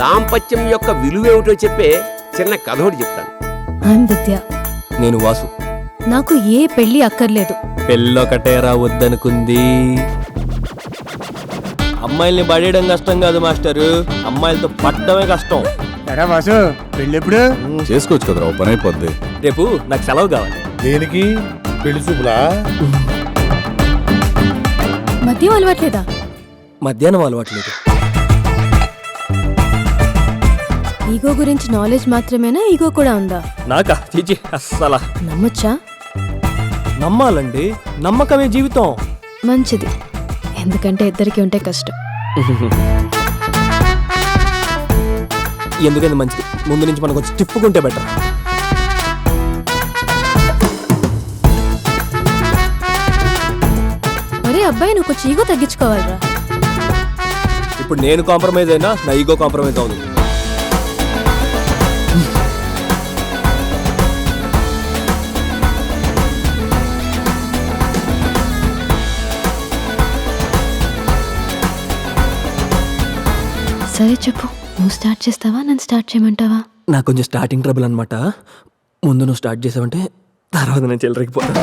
దాంపత్యం యొక్క విలువేమిటో చెప్పే చిన్న కథ ఒకటి చెప్తాను. ఐఎమ్ విద్య. నేను వాసు. నాకు ఏ పెళ్లి అక్కర్లేదు. పెళ్ళొకటే రావద్దనుకుంది. అమ్మాయిల్ని పడేయడం కష్టం కాదు మాస్టరు, అమ్మాయిలతో పట్టడమే కష్టం. ఎరా వాసు, పెళ్ళెప్పుడు చేసుకోవచ్చు కదరా, పని అయిపోద్ది. రేపు నాకు సెలవు కావాలి. దేనికి? పెళ్లి చూపులా? మద్యం అలవాట్లేదా? మధ్యాహ్నం అలవాట్లేదు. ఈగో గురించి నాలెడ్జ్ మాత్రమేనా, ఈగో కూడా ఉందా? నాకా చీచి అస్సలా. నమ్మొచ్చా? నమ్మాలండి, నమ్మకమే జీవితం. మంచిది, ఎందుకంటే ఇద్దరికి ఉంటే కష్టం. ఎందుకంటే మంచిది, ముందు నుంచి మనకు వచ్చి తిప్పుకుంటే బెటర్. ఒరే అబ్బాయి, నువ్వు కొంచెం ఈగో తగ్గించుకోవాలరా. ఇప్పుడు నేను కాంప్రమైజ్ అయినా నా ఈగో కాంప్రమైజ్ అవుతుంది. సరే చెప్పు, నువ్వు స్టార్ట్ చేస్తావా, నన్ను స్టార్ట్ చేయమంటావా? నాకు కొంచెం స్టార్టింగ్ ట్రబుల్ అనమాట. ముందు నువ్వు స్టార్ట్ చేసావంటే తర్వాత నేను చెల్లరిగిపోతాను.